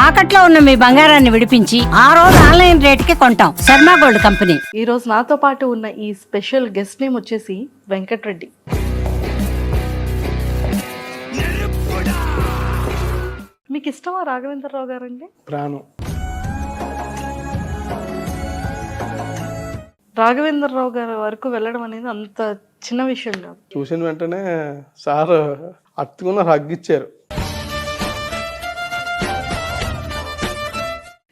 తాకట్లో ఉన్న మీ బంగారాన్ని విడిపించి ఆ రోజు ఆన్లైన్ రేటుకి కొంటాం. Sharma gold company. ఈ రోజు నాతో పాటు ఉన్న ఈ స్పెషల్ గెస్ట్ నేమ్ వచ్చేసి వెంకటరెడ్డి. మీకు ఇష్టమా రాఘవేంద్రరావు గారండి? ప్రాణం. రాఘవేంద్రరావు గారి వరకు వెళ్ళడం అనేది అంత చిన్న విషయం కాదు. చూసిన వెంటనే సార్ అత్తుకున్న హగ్గిచ్చారు.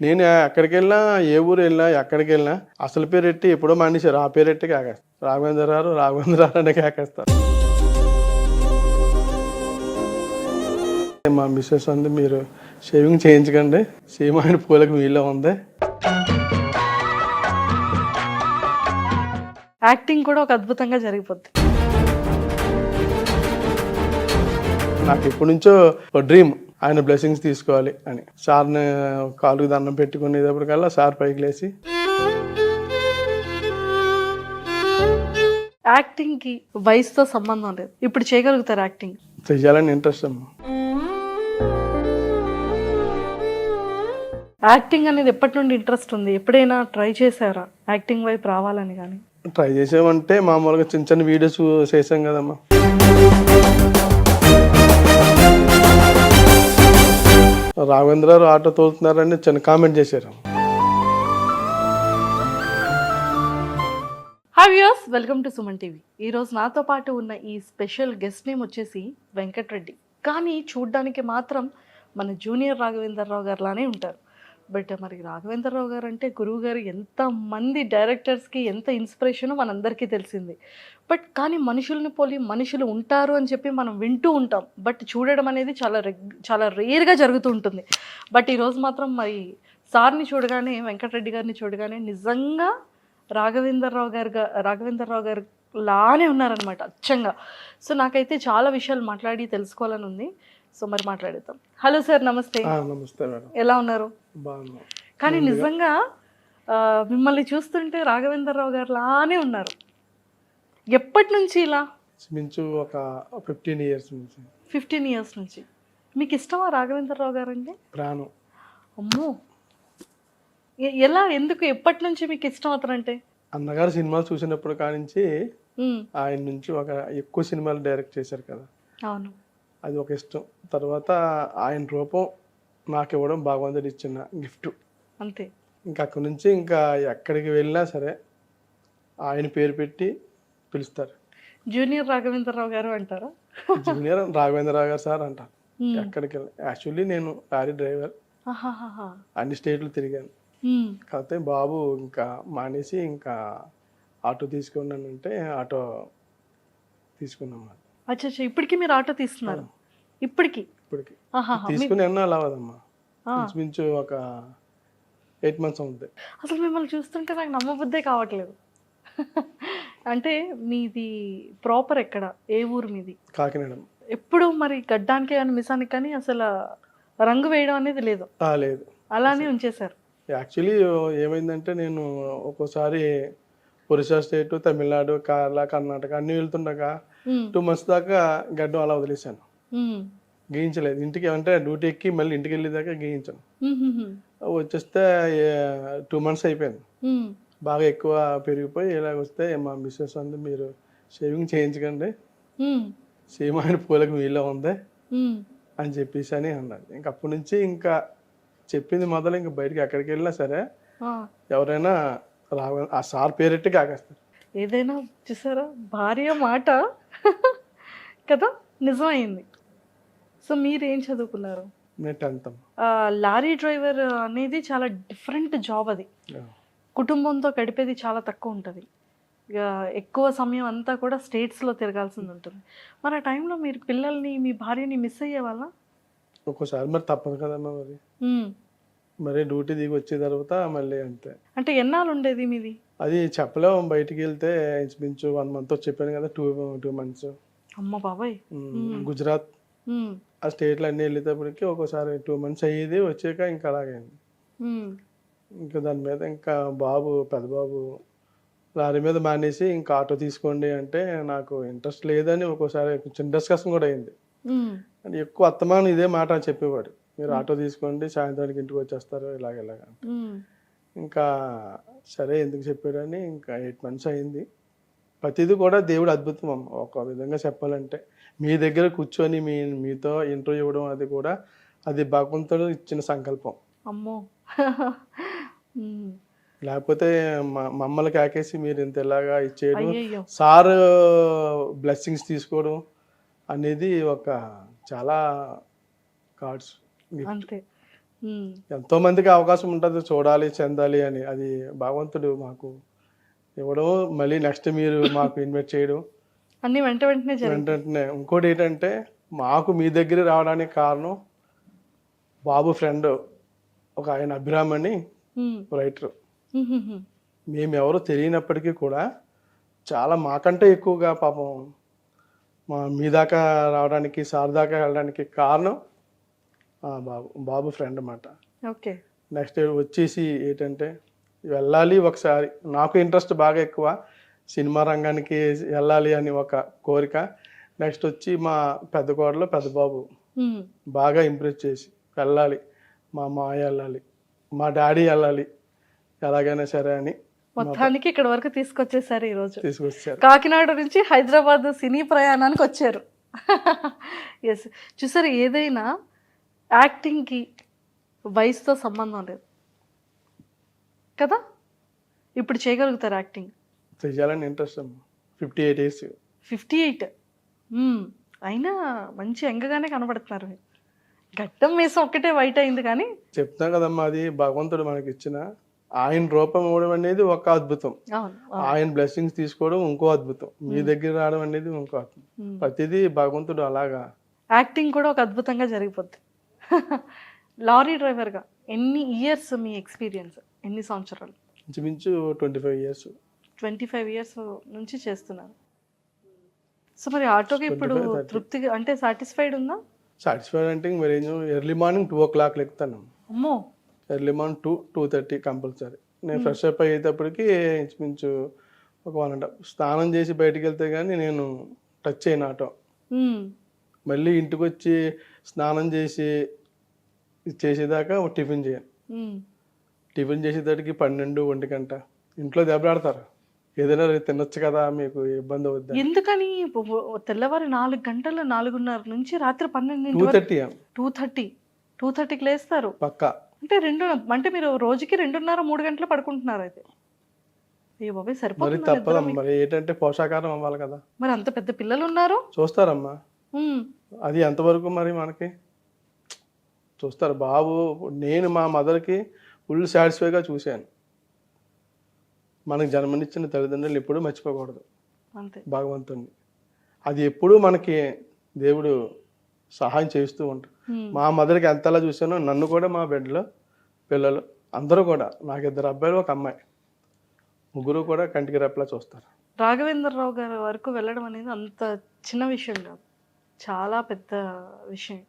నేను ఎక్కడికి వెళ్ళినా, ఏ ఊరు వెళ్ళినా, ఎక్కడికి వెళ్ళినా అసలు పేరెట్టి ఎప్పుడో మానేశారు. ఆ పేరెట్టి కాకేస్తారు. రాఘవేంద్రరావు అనే కాకేస్తారు. మా మిస్సెస్ అంది, మీరు షేవింగ్ చేయించకండి, సీమాయిన పూలకు వీళ్ళ ఉంది. యాక్టింగ్ కూడా ఒక అద్భుతంగా జరిగిపోద్ది. నాకు ఎప్పటి నుంచో ఒక డ్రీమ్, ఆయన బ్లెస్సింగ్స్ తీసుకోవాలి అని. సార్ని కాలుకి దండం పెట్టుకునేటప్పటికల్లా సార్ పైకి లేచి, యాక్టింగ్ కి వయసుతో సంబంధం లేదు, ఇప్పుడు చేయగలుగుతారు యాక్టింగ్. చెయ్యాలని ఇంట్రెస్ట్ అమ్మా. యాక్టింగ్ అనేది ఎప్పటి నుండి ఇంట్రెస్ట్ ఉంది? ఎప్పుడైనా ట్రై చేశారా యాక్టింగ్ వైపు రావాలని? కానీ ట్రై చేసామంటే మామూలుగా చిన్న చిన్న వీడియోస్ చేసాం కదమ్మా. రాఘవేంద్రరావు ఆటో తోలుతున్నారని చిన్న కామెంట్ చేశారు. Hi viewers, welcome to Suman TV. ఈ రోజు నాతో పాటు ఉన్న ఈ స్పెషల్ గెస్ట్ నేమ్ వచ్చేసి వెంకటరెడ్డి. కానీ చూడ్డానికి మాత్రం మన జూనియర్ రాఘవేంద్రరావు గారు లానే ఉంటారు. బట్ మరి రాఘవేంద్రరావు గారు అంటే గురువు గారు ఎంతమంది డైరెక్టర్స్కి ఎంత ఇన్స్పిరేషనో మనందరికీ తెలిసింది. బట్ కానీ మనుషుల్ని పోలి మనుషులు ఉంటారు అని చెప్పి మనం వింటూ ఉంటాం, బట్ చూడడం అనేది చాలా రేర్గా జరుగుతూ ఉంటుంది. బట్ ఈరోజు మాత్రం మరి సార్ని చూడగానే, వెంకటరెడ్డి గారిని చూడగానే నిజంగా రాఘవేంద్రరావు గారు లానే ఉన్నారనమాట, అచ్చంగా. సో నాకైతే చాలా విషయాలు మాట్లాడి తెలుసుకోవాలని ఉంది. సో మరి మాట్లాడేద్దాం. హలో సార్, నమస్తే. నమస్తే మేడం. ఎలా ఉన్నారు? బాగున్నా. కానీ నిజంగా మిమ్మల్ని చూస్తుంటే రాఘవేంద్రరావు గారు లానే ఉన్నారు. ఎప్పటి నుంచి ఇలా? మించు ఒక 15 years నుంచి. 15 years నుంచి. మీకు ఇష్టమా రాఘవేంద్రరావు గారు అంటే? ప్రాణం. అమ్మో, ఎలా, ఎందుకు, ఎప్పటి నుంచి మీకు ఇష్టం అతనంటే? అన్నగారు సినిమాలు చూసినప్పుడు కానించి ఆయన నుంచి ఒక ఎక్కువ సినిమాలు డైరెక్ట్ చేశారు కదా, అవును, అది ఒక ఇష్టం. తర్వాత ఆయన రూపం నాకు ఇవ్వడం భగవంతుడు ఇచ్చిన గిఫ్ట్ అంతే. ఇంకా అక్కడి నుంచి ఇంకా ఎక్కడికి వెళ్ళినా సరే ఆయన పేరు పెట్టి పిలుస్తారు. జూనియర్ రాఘవేంద్రరావు గారు అంటారా? జూనియర్ రాఘవేంద్రరావు గారు సార్ అంటారు. ఎక్కడికి వెళ్ళి యాక్చువల్లీ నేను లారీ డ్రైవర్, అన్ని స్టేట్లు తిరిగాను. కాకపోతే బాబు ఇంకా మానేసి ఇంకా ఆటో తీసుకున్నానంటే ఆటో తీసుకున్నాం. అచ్చా, ఇప్పటికి మీరు ఆటో తీస్తున్నారు? ఇప్పటికి తీసుకుని ఎన్నో అలా అవదమ్మా, మించు ఒక 8 months అవుతుంది. అసలు మిమ్మల్ని చూస్తుంటే నాకు నమ్మబుద్దే కావట్లేదు. అంటే మీది ప్రాపర్ ఎక్కడ, ఏ ఊరు మీది? కాకినాడ. ఎప్పుడు మరి గడ్డానికి కానీ మిసానికి కానీ అసలు రంగు వేయడం అనేది లేదు? లేదు, అలానే ఉంచేశారు. యాక్చువల్లీ ఏమైందంటే నేను ఒక్కోసారి ఒరిస్సా స్టేట్, తమిళనాడు, కేరళ, కర్ణాటక అన్ని వెళ్తుండగా 2 months దాకా గడ్డం అలా వదిలేశాను. గీయించలేదు. ఇంటికి అంటే డ్యూటీ ఎక్కి మళ్ళీ ఇంటికి వెళ్ళేదాకా గీయించాను. వచ్చేస్తే 2 months అయిపోయింది. బాగా ఎక్కువ పెరిగిపోయి ఇలాగ వస్తే మా మిస్సెస్ అంది, మీరు షేవింగ్ చేయించకండి, సీమాయిన పూలకు వీళ్ళ ఉంది అని చెప్పేసి అని అన్నది. ఇంక అప్పటి నుంచి ఇంకా చెప్పింది మొదలు ఇంకా బయటకి ఎక్కడికి వెళ్ళినా సరే ఎవరైనా ఆ సార్ పేరెట్టి కాకేస్తారు. ఏదైనా చూసారా, భార్య మాట కదా నిజమైంది. సో మీరు ఏం చదువుకున్నారు? నేను 10th. లారీ డ్రైవర్ అనేది చాలా డిఫరెంట్ జాబ్. అది కుటుంబంతో గడిపేది చాలా తక్కువ ఉంటుంది. ఇక ఎక్కువ సమయం అంతా కూడా స్టేట్స్లో తిరగాల్సింది ఉంటుంది. మరి ఆ టైంలో మీరు పిల్లల్ని, మీ భార్యని మిస్ అయ్యే వాళ్ళ? ఒక్కోసారి మరి తప్పదు కదమ్మా, మరి డ్యూటీ దిగి వచ్చే తర్వాత మళ్ళీ అంతే. అంటే ఎన్నాళ్ళు ఉండేది మీది? అది చెప్పలేము. బయటికి వెళ్తే ఇంచుమించు 1 month చెప్పాను కదా, 2 months. అమ్మ బాబాయ్. గుజరాత్ ఆ స్టేట్లో అన్నీ వెళ్ళేటప్పటికి ఒక్కోసారి 2 months అయ్యేది. వచ్చాక ఇంకా అలాగైంది. ఇంకా దాని మీద ఇంకా బాబు, పెద్ద బాబు లారీ మీద మానేసి ఇంకా ఆటో తీసుకోండి అంటే నాకు ఇంట్రెస్ట్ లేదని ఒక్కోసారి కొంచెం డిస్కషన్ కూడా అయింది. ఎక్కువ అత్తమాను ఇదే మాట చెప్పేవాడు, మీరు ఆటో తీసుకోండి, సాయంత్రానికి ఇంటికి వచ్చేస్తారు, ఇలాగ ఉమ్, ఇంకా సరే ఎందుకు చెప్పాడని ఇంకా 8 months అయింది. ప్రతిదీ కూడా దేవుడు అద్భుతం అమ్మ. ఒక విధంగా చెప్పాలంటే మీ దగ్గర కూర్చొని మీతో ఇంటర్వ్యూ ఇవ్వడం అది కూడా అది భగవంతుడు ఇచ్చిన సంకల్పం. అమ్మో. ఉమ్, లేకపోతే మమ్మల్ని కాకేసి మీరు ఇంత ఇలాగా ఇచ్చేయడం, అయ్యయ్యో. సార్ బ్లెస్సింగ్స్ తీసుకోవడం అనేది ఒక చాలా కార్డ్స్. అంతే. ఉమ్, ఎంతో మందికి అవకాశం ఉంటుంది చూడాలి, చెందాలి అని. అది భగవంతుడు మాకు ఇవ్వడం, మళ్ళీ నెక్స్ట్ మీరు మాకు ఇన్వైట్ చేయడం అన్ని వెంట వెంటనే జరిగింది. వెంటనే. ఇంకోటి ఏంటంటే మాకు మీ దగ్గర రావడానికి కారణం బాబు ఫ్రెండ్ ఒక ఆయన అభిరామ్ అని రైటర్. మేము ఎవరో తెలియనప్పటికీ కూడా చాలా మాకంటే ఎక్కువగా పాపం మీ దాకా రావడానికి, సార్ దాకా వెళ్ళడానికి కారణం బాబు ఫ్రెండ్ అన్నమాట. ఓకే. నెక్స్ట్ వచ్చేసి ఏంటంటే వెళ్ళాలి ఒకసారి, నాకు ఇంట్రెస్ట్ బాగా ఎక్కువ సినిమా రంగానికి వెళ్ళాలి అని ఒక కోరిక. నెక్స్ట్ వచ్చి మా పెద్ద కోడలు పెద్ద బాబు బాగా ఇంప్రెస్ చేసి వెళ్ళాలి, మా మాయ వెళ్ళాలి, మా డాడీ వెళ్ళాలి, ఎలాగైనా సరే అని మొత్తానికి ఇక్కడ వరకు తీసుకొచ్చేసారు ఈరోజు. తీసుకొచ్చారు. కాకినాడ నుంచి హైదరాబాద్ సినీ ప్రయాణానికి వచ్చారు. ఎస్, చూసారు, ఏదైనా యాక్టింగ్కి వయసుతో సంబంధం లేదు కదా. ఇప్పుడు చేయగలుగుతారు యాక్టింగ్. చెయ్యాలని ఇంట్రెస్ట్ అమ్మ. 58 years. 58. అయినా మంచి ఎంగగానే కనబడుతున్నారు. గడ్డం వేసం ఒక్కటే వైట్ అయింది కానీ. చెప్తాం కదమ్మా, అది భగవంతుడు మనకి ఇచ్చిన ఆయన రూపం ఇవ్వడం అనేది ఒక అద్భుతం. ఆయన బ్లెస్సింగ్స్ తీసుకోవడం ఇంకో అద్భుతం. మీ దగ్గర రావడం అనేది ఇంకో అద్భుతం. ప్రతిదీ భగవంతుడు అలాగా. యాక్టింగ్ కూడా ఒక అద్భుతంగా జరిగిపోద్ది. లారీ డ్రైవర్గా ఎన్ని ఇయర్స్ మీ ఎక్స్పీరియన్స్? ఎన్ని సంవత్సరాలు? ఇంచుమించు 25 years. 25 years నుంచి చేస్తున్నారు. సో మరి ఆటోకి ఇప్పుడు తృప్తిగా అంటే సాటిస్ఫైడ్ ఉందా? సాటిస్ఫైడ్ అంటే మరి ఎర్లీ మార్నింగ్ 2 o'clock ఎక్కుతాను. అమ్మో. Early morning 2:30 compulsory. నేను ఫ్రెష్ అప్ అయ్యేటప్పటికి ఇంచుమించు ఒక 1.5 స్నానం చేసి బయటికి వెళ్తే కానీ నేను టచ్ చేయను ఆటో. మళ్ళీ ఇంటికి వచ్చి స్నానం చేసి చేసేదాకా టిఫిన్ చేయను. టిఫిన్ చేసేదానికి 12-1 గంట. ఇంట్లో దెబ్బలాడతారు, ఏదైనా తినొచ్చు కదా, మీకు ఇబ్బంది అవుద్ది. ఎందుకని? తెల్లవారు 4 గంటల 4:30 నుంచి రాత్రి 12 2:30కి లేస్తారు పక్కా. అంటే అంటే మీరు రోజుకి 2:30-3 గంటలు పడుకుంటున్నారు అయితే. అయ్యో బాబాయ్, మరి సరిపోతుంది. తప్పదమ్మా, మరి ఏంటంటే పోషాకారం అవ్వాలి కదా. మరి అంత పెద్ద పిల్లలు ఉన్నారు. చూస్తారమ్మా, అది ఎంతవరకు మరి మనకి చూస్తారు. బాబు నేను మా మదర్కి ఫుల్ సాటిస్ఫైగా చూశాను. మనకి జన్మనిచ్చిన తల్లిదండ్రులు ఎప్పుడూ మర్చిపోకూడదు అంతే, భగవంతుణ్ణి. అది ఎప్పుడూ మనకి దేవుడు సహాయం చేస్తూ ఉంటాడు. మా మదర్కి ఎంతలా చూశానో నన్ను కూడా మా బెడ్లో పిల్లలు అందరూ కూడా, నాకు 2 అబ్బాయిలు 1 అమ్మాయి, ముగ్గురు కూడా కంటికి రెప్పలా చూస్తారు. రాఘవేంద్రరావు గారి వరకు వెళ్ళడం అనేది అంత చిన్న విషయం కాదు, చాలా పెద్ద విషయం.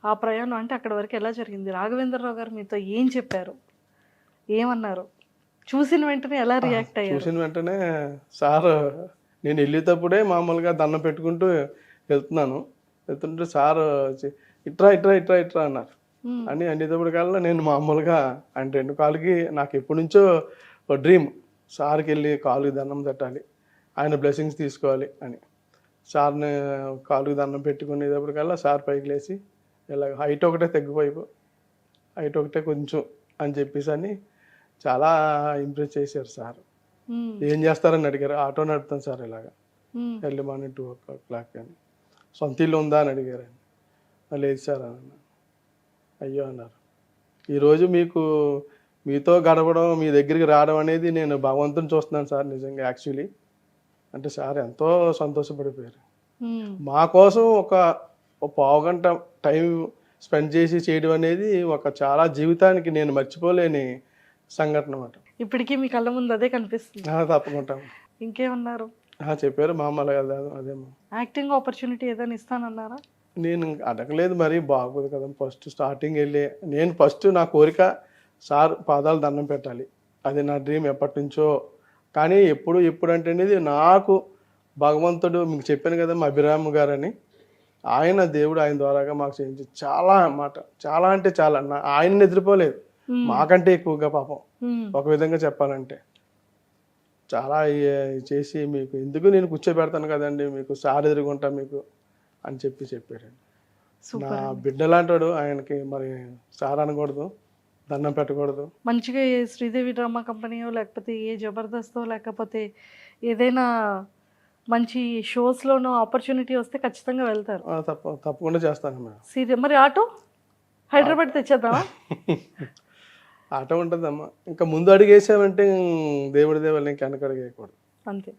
ఆ ప్రయాణం అంటే అక్కడ వరకు ఎలా జరిగింది? రాఘవేంద్రరావు గారు మీతో ఏం చెప్పారు, ఏమన్నారు? చూసిన వెంటనే ఎలా రియాక్ట్ అయ్యారు? చూసిన వెంటనే సార్, నేను వెళ్ళేటప్పుడే మామూలుగా దండం పెట్టుకుంటూ వెళ్తుంటే సార్ ఇట్రా ఇట్రా ఇట్రా ఇట్రా అన్నారు. అని అనేటప్పటికల్లా నేను మామూలుగా అంటే 2 కాళ్ళకి నాకు ఎప్పటి నుంచో డ్రీమ్, సార్కి వెళ్ళి కాలుకి దండం పెట్టాలి, ఆయన బ్లెస్సింగ్స్ తీసుకోవాలి అని. సార్ని కాలుకి దండం పెట్టుకునేటప్పటికల్లా సార్ పైకి లేచి ఇలా హైట్ ఒకటే తగ్గిపోయిపో, హైట్ ఒకటే కొంచెం అని చెప్పేసి అని చాలా ఇంప్రెస్ చేశారు సార్. ఏం చేస్తారని అడిగారు. ఆటో నడుపుతాను సార్ ఇలాగా, ఎర్లీ మార్నింగ్ 2 o'clock అని. సొంత ఇల్లు ఉందా అని అడిగారు. లేదు సార్ అన్న. అయ్యో అన్నారు. ఈరోజు మీతో గడపడం, మీ దగ్గరికి రావడం అనేది నేను భగవంతుని చూస్తున్నాను సార్ నిజంగా. యాక్చువల్లీ అంటే సార్ ఎంతో సంతోషపడిపోయారు. మా కోసం ఒక 1/4 గంట టైం స్పెండ్ చేసి చేయడం అనేది ఒక చాలా జీవితానికి నేను మర్చిపోలేని సంఘటన అన్నమాట. ఇప్పటికీ మీ కళ్ళ ముందు అదే కనిపిస్తుంది. తప్పకుండా. ఇంకేమన్నారు? చెప్పారు మామూలుగా అదేమో. యాక్టింగ్ ఆపర్చునిటీ ఏదైనా ఇస్తానన్నారా? నేను అడగలేదు, మరి బాగోదు కదా. ఫస్ట్ స్టార్టింగ్ వెళ్ళి నేను నా కోరిక సార్ పాదాలు దండం పెట్టాలి, అది నా డ్రీమ్ ఎప్పటి నుంచో. కానీ ఎప్పుడు అంటే అనేది నాకు భగవంతుడు, మీకు చెప్పాను కదా మా అభిరామ్ గారని, ఆయన దేవుడు ఆయన ద్వారాగా మాకు చేయించి చాలా అన్నమాట, చాలా అంటే చాలా. ఆయన నిద్రపోలేదు, మాకంటే ఎక్కువగా పాపం ఒక విధంగా చెప్పాలంటే. చాలా చేసి మీకు ఎందుకు నేను కూర్చోబెడతాను కదండి, మీకు సార్ ఎదురుగుంటా మీకు అని చెప్పారండి. నా బిడ్డ లాంటాడు ఆయనకి, మరి సార్ అనకూడదు, దండం పెట్టకూడదు. మంచిగా ఏ శ్రీదేవి డ్రామా కంపెనీయో లేకపోతే ఏ జబర్దస్తో లేకపోతే ఏదైనా మంచి షోస్లోనో ఆపర్చునిటీ వస్తే ఖచ్చితంగా వెళ్తారు. తప్పకుండా చేస్తాను మేడం. సీరియల్ మరి ఆటో హైదరాబాద్ తెచ్చేద్దామా? ఆటో ఉంటుందమ్మా, ఇంకా ముందు అడిగేసామంటే దేవుడి దేవుళ్ళు ఇంక వెనక అడిగేయకూడదు, అంతే.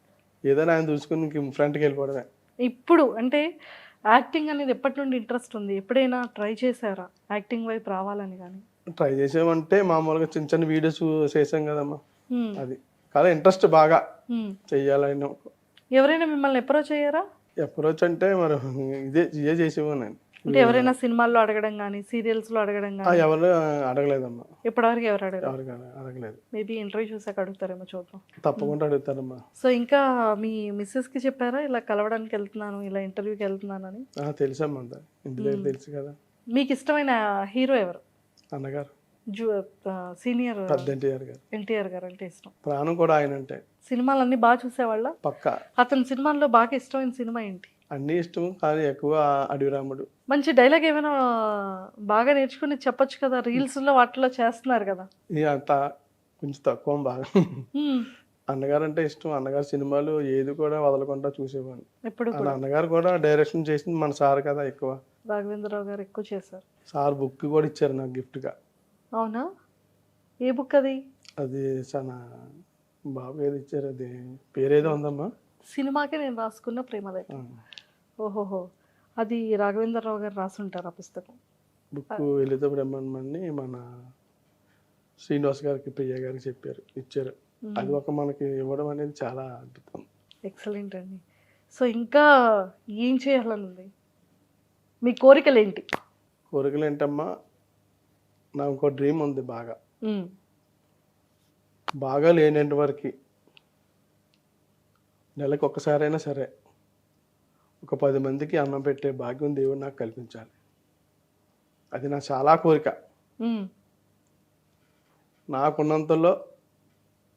ఏదైనా ఆయన చూసుకుని ఇంక ఫ్రంట్కి వెళ్ళిపోవడమే. ఇప్పుడు అంటే యాక్టింగ్ అనేది ఎప్పటి నుండి ఇంట్రెస్ట్ ఉంది? ఎప్పుడైనా ట్రై చేశారా యాక్టింగ్ వైపు రావాలని? కానీ ట్రై చేసామంటే మామూలుగా చిన్న చిన్న వీడియోస్ చేసాం కదమ్మా, అది చాలా ఇంట్రెస్ట్ బాగా చెయ్యాలని. ఎవరైనా మిమ్మల్ని అప్రోచ్ అయ్యారా? అప్రోచ్ అంటే మరి ఇదే చేసేవాడిని. అంటే ఎవరైనా సినిమాల్లో అడగడం కానీ సీరియల్స్లో అడగడం కానీ? ఎవరు అడగలేదమ్మా, ఇప్పటివరకు ఎవరు అడగలేదు. మేబీ ఇంటర్వ్యూ చూసాక అడుగుతారేమో, చూద్దాం. తప్పకుండా అడుగుతారమ్మా. సో ఇంకా మీ మిస్సెస్కి చెప్పారా ఇలా కలవడానికి వెళ్తున్నాను, ఇలా ఇంటర్వ్యూకి వెళ్తున్నాను అని? తెలుసమ్మా, అంతా ఇంటి దగ్గర తెలుసు కదా. మీకు ఇష్టమైన హీరో ఎవరు? అన్నగారు, సీనియర్ ఎన్టీఆర్ గారు. ఎన్టీఆర్ గారు అంటే ఇష్టం, ప్రాణం కూడా ఆయన అంటే. సినిమాలన్నీ బాగా చూసేవాళ్ళ? పక్కా. అతని సినిమాల్లో బాగా ఇష్టమైన సినిమా ఏంటి? అన్ని ఇష్టం, కానీ ఎక్కువ అడవి రాముడు. మంచి డైలాగ్ ఏమైనా బాగా నేర్చుకుని చెప్పొచ్చు కదా, రీల్స్ లో వాటిలో చేస్తున్నారు కదా. ఇది అంత కొంచెం తక్కువ బాగా. అన్నగారు అంటే ఇష్టం, అన్నగారు సినిమాలు ఏది కూడా వదలకుండా చూసేవాడిని. ఎప్పుడు అన్నగారు కూడా డైరెక్షన్ చేసింది మన సార్ కదా ఎక్కువ. రాఘవేంద్రరావు గారు ఎక్కువ చేశారు. సార్ బుక్ కూడా ఇచ్చారు నాకు గిఫ్ట్ గా. అవునా? ఏ బుక్ అది? అది చాలా బాబు ఏది ఇచ్చారు, అది పేరేదో ఉందమ్మా. సినిమాకే నేను రాసుకున్న ప్రేమలేఖ. ఓహోహో, అది రాఘవేంద్రరావు గారు రాసుంటారు ఆ పుస్తకం. బుక్ ఎలిజబెత్ బ్రహ్మణ్మని మన శ్రీనివాస్ గారికి, ప్రియ గారికి చెప్పారు, ఇచ్చారు. అది ఒక మనకి ఇవ్వడం అనేది చాలా అద్భుతం. ఎక్సలెంట్ అండి. సో ఇంకా ఏం చేయాలని ఉంది? మీ కోరికలు ఏంటి? కోరికలు ఏంటమ్మా, నాకు ఒక డ్రీమ్ ఉంది బాగా. బాగా లేనంటి వరకు నెలకు ఒక్కసారైనా సరే ఒక 10 మందికి అన్నం పెట్టే భాగ్యం దేవుడు నాకు కల్పించాలి. అది నా చాలా కోరిక. నాకున్నంతలో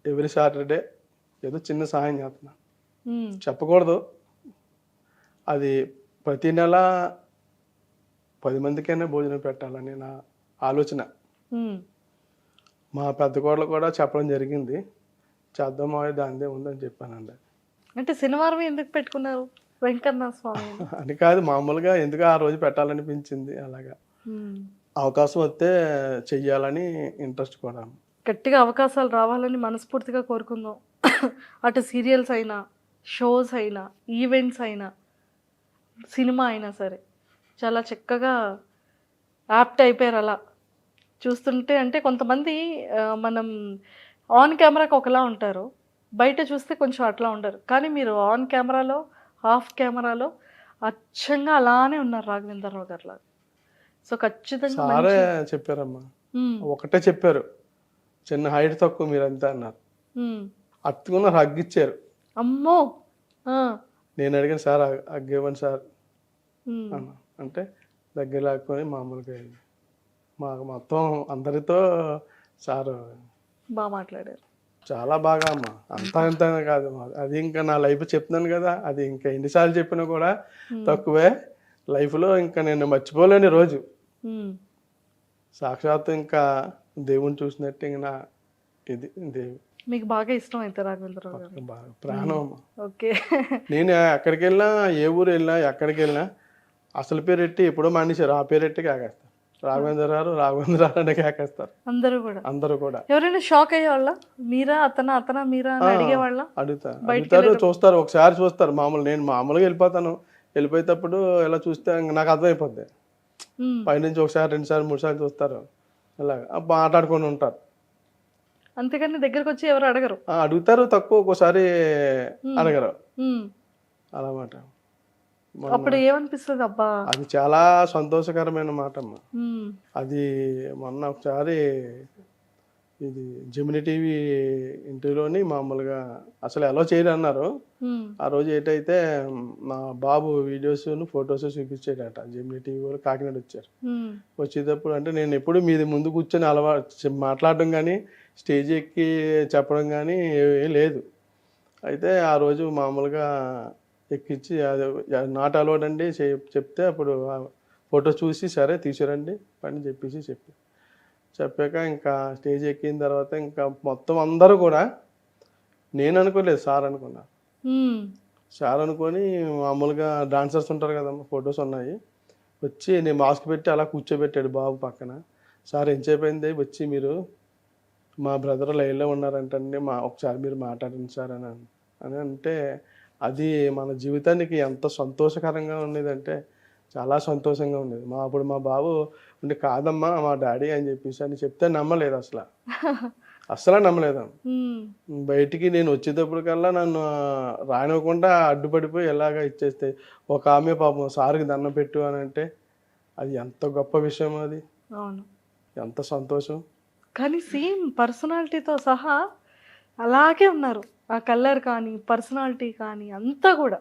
ఎవ్రీ సాటర్డే ఏదో చిన్న సహాయం చేస్తున్నా, చెప్పకూడదు. అది ప్రతి నెల 10 మందికైనా భోజనం పెట్టాలని నా ఆలోచన. మా పెద్ద కోడలు కూడా చెప్పడం జరిగింది, చేద్దామా దానిదే ఉందని చెప్పానండి. అంటే శనివారం ఎందుకు పెట్టుకున్నారు వెంకన్న స్వామి అని కాదు, మామూలుగా ఎందుకు ఆ రోజు పెట్టాలనిపించింది. అలాగా అవకాశం వస్తే చెయ్యాలని ఇంట్రెస్ట్ కూడా. గట్టిగా అవకాశాలు రావాలని మనస్ఫూర్తిగా కోరుకుందాం. అటు సీరియల్స్ అయినా, షోస్ అయినా, ఈవెంట్స్ అయినా, సినిమా అయినా సరే చాలా చక్కగా యాప్ట్ అయిపోయారు. అలా చూస్తుంటే అంటే కొంతమంది మనం ఆన్ కెమెరాకి ఒకలా ఉంటారు, బయట చూస్తే కొంచెం అట్లా ఉండరు. కానీ మీరు ఆన్ కెమెరాలో, ఆఫ్ కెమెరాలో అచ్చంగా అలానే ఉన్నారు రాఘవేంద్రరావు గారు లాగా. సో ఖచ్చితంగా సారే చెప్పారమ్మా, ఒకటే చెప్పారు, చిన్న హైట్ తక్కువ మీరంతా అన్నారు. అత్తుకున్న హగ్ ఇచ్చారు. అమ్మో, నేను అడిగాను సార్ హగ్ ఇవ్వండి సార్ అన్నా, అంటే దగ్గర లాక్కొని మామూలుగా మాకు మొత్తం అందరితో సార్ బాగా మాట్లాడారు. చాలా బాగా అమ్మా, అంతా ఇంత కాదు. అది ఇంకా నా లైఫ్ చెప్తున్నాను కదా, అది ఇంకా ఎన్నిసార్లు చెప్పినా కూడా తక్కువే. లైఫ్లో ఇంకా నేను మర్చిపోలేని రోజు. సాక్షాత్తు ఇంకా దేవుని చూసినట్టు ఇంకా ఇది దేవు. మీకు బాగా ఇష్టం అయితే రాఘవేంద్రరావు గారు? బాగా ప్రాణం అమ్మా. ఓకే. నేను ఎక్కడికి వెళ్ళినా, ఏ ఊరు వెళ్ళినా, ఎక్కడికి వెళ్ళినా అసలు పేరెట్టి ఎప్పుడో మానేశారు, ఆ పేరెట్టి కాకేస్తారు. రాఘవేంద్రరావు అంటే కాకేస్తారు అందరూ కూడా. ఎవరైనా షాక్ అయ్యేవాళ్ళ? మీరా అతనా మీరా అని అడిగేవాళ్ళ? అడుగుతారు, చూస్తారు, ఒకసారి చూస్తారు. నేను మామూలుగా వెళ్ళిపోయేటప్పుడు ఇలా చూస్తే నాకు అర్థమైపోద్ది. పైనుంచి ఒకసారి, 2 సార్లు, 3 సార్లు చూస్తారు, ఇలాగ మాట్లాడుకొని ఉంటారు. అంతేకాని దగ్గరకు వచ్చి ఎవరు అడగరు? అడుగుతారు, తక్కువ, ఒక్కోసారి అడగరు అన్నమాట. అప్పుడు ఏమనిపిస్తుంది? అబ్బా, అది చాలా సంతోషకరమైన మాట అమ్మా. అది మొన్న ఒకసారి ఇది జెమిని టీవీ ఇంటర్వ్యూలోని మామూలుగా అసలు ఎలా చేయరు అన్నారు. ఆ రోజు ఏంటైతే మా బాబు వీడియోస్ ఫొటోస్ చూపించాడట. జెమిని టీవీ వాళ్ళు కాకినాడ వచ్చారు. వచ్చేటప్పుడు అంటే నేను ఎప్పుడు మీది ముందు కూర్చొని మాట్లాడడం కానీ స్టేజ్ ఎక్కి చెప్పడం కానీ ఏం లేదు. అయితే ఆ రోజు మామూలుగా ఎక్కించి అది నాట్ అలౌడ్ అండి చెప్తే అప్పుడు ఫోటో చూసి సరే తీసుకురండి అని చెప్పాక ఇంకా స్టేజ్ ఎక్కిన తర్వాత ఇంకా మొత్తం అందరూ కూడా నేను అనుకోలేదు సార్ అనుకున్నా. సార్ అనుకొని మామూలుగా డాన్సర్స్ ఉంటారు కదమ్మా, ఫొటోస్ ఉన్నాయి, వచ్చి నేను మాస్క్ పెట్టి అలా కూర్చోబెట్టాడు బాబు పక్కన. సార్ ఎంతసేపు అయింది వచ్చి, మీరు మా బ్రదర్ లైన్లో ఉన్నారంటండి, ఒకసారి మీరు మాట్లాడండి సార్ అని అంటే అది మన జీవితానికి ఎంత సంతోషకరంగా ఉండేదంటే చాలా సంతోషంగా ఉండేది. అప్పుడు మా బాబు ఉండి కాదమ్మా మా డాడీ అని చెప్పేసి చెప్తే నమ్మలేదు, అస్సలు నమ్మలేదు. బయటికి నేను వచ్చేటప్పుడు కల్లా నన్ను రానివ్వకుండా అడ్డుపడిపోయి ఎలాగ ఇచ్చేస్తే ఒక ఆమె పాపం సార్కి దండం పెట్టు అని అంటే అది ఎంత గొప్ప విషయం, అది ఎంత సంతోషం. కానీ సేమ్ పర్సనాలిటీతో సహా అలాగే ఉన్నారు. ఆ కలర్ కానీ పర్సనాలిటీ కానీ అంతా కూడా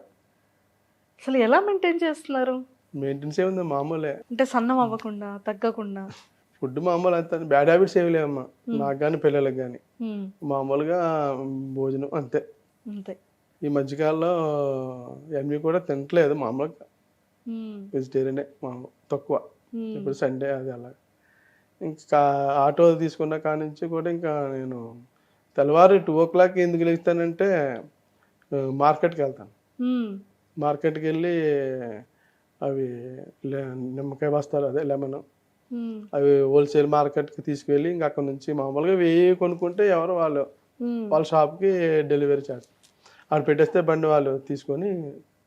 అసలు ఎలా మెయింటైన్ చేస్తున్నారు? మెయింటెన్స్ ఏముంది మామూలే, అంటే సన్నం అవ్వకుండా తగ్గకుండా ఫుడ్ మామూలు అంత బ్యాడ్ హ్యాబిట్స్ ఏమి లేవమ్మా నాకు కానీ పిల్లలకు కానీ. మామూలుగా భోజనం అంతే. ఈ మధ్యకాలంలో ఎన్వి కూడా తినట్లేదు, మామూలుగా వెజిటేరియనే మామూలు తక్కువ. ఇప్పుడు సండే అది అలా. ఇంకా ఆటో తీసుకున్న కాడి నుంచి కూడా ఇంకా నేను తెల్లవారు 2 o'clock ఎందుకు లేస్తానంటే మార్కెట్కి వెళ్తాను. మార్కెట్కి వెళ్ళి అవి నిమ్మకాయ బస్తాలు, అదే లెమన్, అవి హోల్సేల్ మార్కెట్కి తీసుకువెళ్ళి ఇంకా అక్కడ నుంచి మామూలుగా కొనుక్కుంటే ఎవరు వాళ్ళ షాప్కి డెలివరీ చేస్తారు. అక్కడ పెట్టేస్తే బండి వాళ్ళు తీసుకొని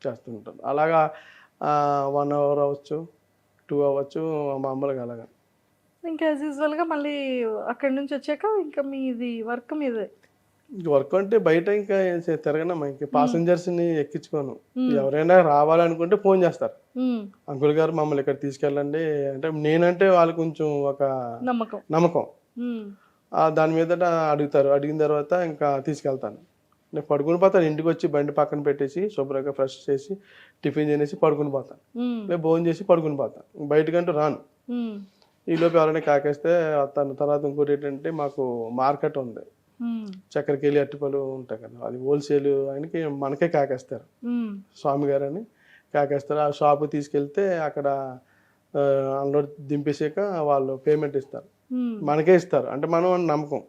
చేస్తుంటారు. అలాగా 1 hour అవ్వచ్చు, 2 అవ్వచ్చు మామూలుగా అలాగా. ఇంకా యాజ్ యూజువల్గా మళ్ళీ అక్కడి నుంచి వచ్చాక ఇంకా మీది వర్క్ మీదే. వర్క్ అంటే బయట ఇంకా తిరగనమ్మా, ఇంకా పాసెంజర్స్ని ఎక్కించుకోను. ఎవరైనా రావాలనుకుంటే ఫోన్ చేస్తారు, అంకుల్ గారు మమ్మల్ని ఇక్కడ తీసుకెళ్ళండి అంటే. నేనంటే వాళ్ళు కొంచెం ఒక నమ్మకం దాని మీద అడుగుతారు. అడిగిన తర్వాత ఇంకా తీసుకెళ్తాను. నేను పడుకుని పోతాను, ఇంటికి వచ్చి బండి పక్కన పెట్టేసి శుభ్రంగా ఫ్రెష్ చేసి టిఫిన్ చేసి పడుకుని పోతాను, లేదా భోజనం చేసి పడుకుని పోతాను. బయటకంటూ రాను. ఈలోపు ఎవరైనా కాకేస్తే వస్తాను. తర్వాత ఇంకోటి ఏంటంటే మాకు మార్కెట్ ఉంది, చక్కెరకేళి అట్టిపళ్ళు ఉంటాయి కదా, అది హోల్సేల్ ఆయనకి మనకే కాకేస్తారు, స్వామి గారు అని కాకేస్తారు. ఆ షాపు తీసుకెళ్తే అక్కడ అన్లోడ్ దింపేసాక వాళ్ళు పేమెంట్ ఇస్తారు, మనకే ఇస్తారు. అంటే మనం నమ్మకం,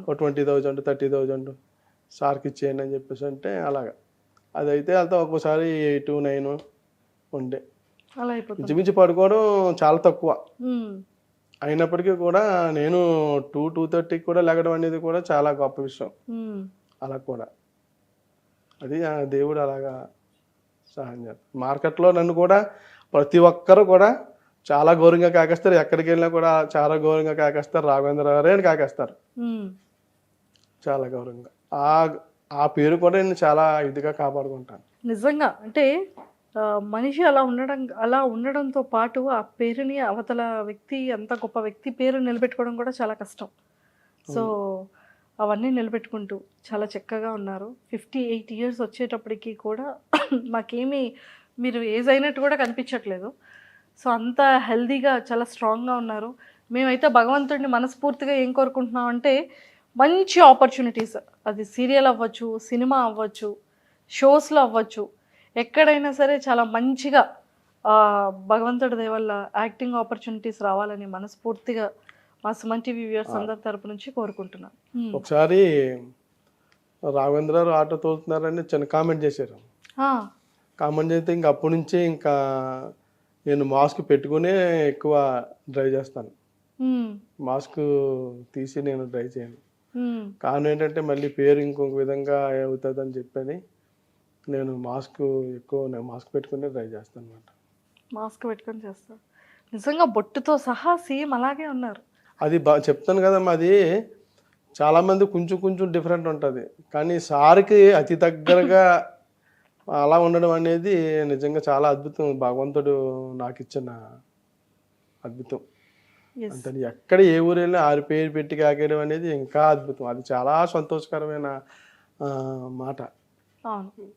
20,000 30,000 సార్కి ఇచ్చేయండి అని చెప్పేసి అంటే అలాగా. అదైతే వెళ్తా ఒక్కోసారి 8 9 ఉండే. ఇంచుమించు పడుకోవడం చాలా తక్కువ. అయినప్పటికీ కూడా నేను 2-2:30 కూడా లెగడం అనేది కూడా చాలా గొప్ప విషయం. అలా కూడా అది దేవుడు అలాగా సహాయం చేస్తారు. మార్కెట్లో నన్ను కూడా ప్రతి ఒక్కరు కూడా చాలా గౌరవంగా కాకేస్తారు. ఎక్కడికి వెళ్ళినా కూడా చాలా గౌరవంగా కాకేస్తారు. రాఘవేంద్ర గారే అని కాకేస్తారు, చాలా గౌరవంగా. ఆ పేరు కూడా నేను చాలా ఇదిగా కాపాడుకుంటాను. నిజంగా అంటే మనిషి అలా ఉండడంతో పాటు ఆ పేరుని అవతల వ్యక్తి, అంత గొప్ప వ్యక్తి పేరు నిలబెట్టుకోవడం కూడా చాలా కష్టం. సో అవన్నీ నిలబెట్టుకుంటూ చాలా చక్కగా ఉన్నారు. 58 years వచ్చేటప్పటికి కూడా మాకేమీ మీరు ఏజ్ అయినట్టు కూడా కనిపించట్లేదు. సో అంత హెల్దీగా చాలా స్ట్రాంగ్గా ఉన్నారు. మేమైతే భగవంతుడిని మనస్ఫూర్తిగా ఏం కోరుకుంటున్నాం అంటే మంచి ఆపర్చునిటీస్, అది సీరియల్ అవ్వచ్చు, సినిమా అవ్వచ్చు, షోస్లో అవ్వచ్చు, ఎక్కడైనా సరే చాలా మంచిగా భగవంతుడి దయ వల్ల యాక్టింగ్ ఆపర్చునిటీస్ రావాలని మనస్ఫూర్తిగా మా సుమన్ టీవీ వ్యూవర్స్ అందరి తరపు నుంచి కోరుకుంటున్నాను. ఒకసారి రాఘవేంద్ర గారు ఆటో తోలుతున్నారని చిన్న కామెంట్ చేశారు. కామెంట్ చేస్తే ఇంకా అప్పటి నుంచి ఇంకా నేను మాస్క్ పెట్టుకునే ఎక్కువ డ్రైవ్ చేస్తాను. మాస్క్ తీసి నేను డ్రైవ్ చేయను. కారణం ఏంటంటే మళ్ళీ పేరు ఇంకొక విధంగా అవుతుంది అని చెప్పని నేను మాస్క్ పెట్టుకుని డ్రైవ్ చేస్తాను అనమాట. మాస్క్ పెట్టుకొని చేస్తాను. నిజంగా బొట్టుతో సహా సేమ్ అలాగే ఉన్నారు. అది చెప్తాను కదమ్మా, అది చాలామంది కొంచెం డిఫరెంట్ ఉంటుంది, కానీ సార్కి అతి దగ్గరగా అలా ఉండడం అనేది నిజంగా చాలా అద్భుతం. భగవంతుడు నాకు ఇచ్చిన అద్భుతం. Yes. అంతే, ఎక్కడ ఏ ఊరు వెళ్ళినా ఆరు పేరు పెట్టి కాకేయడం అనేది ఇంకా అద్భుతం. అది చాలా సంతోషకరమైన మాట. అవును.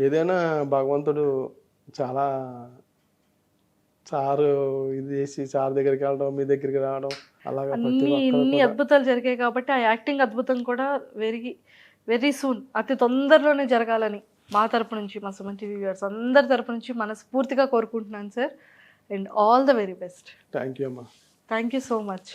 ఏదైనా భగవంతుడు చాలా సారు ఇది చేసి సార్ దగ్గరికి వెళ్ళడం, మీ దగ్గరికి రావడం, అలాగా ప్రతి అన్ని ఒక్కరు ఇన్ని కూడా అద్భుతాలు జరిగాయి కాబట్టి ఆ యాక్టింగ్ అద్భుతం కూడా వెరీ వెరీ సూన్, అతి తొందరలోనే జరగాలని మా తరపు నుంచి, మా సుమన్ టీవీ వ్యూవర్స్ అందరి తరపు నుంచి మనస్ఫూర్తిగా కోరుకుంటున్నాను sir. And all the very best. Thank you అమ్మా. Thank you so much.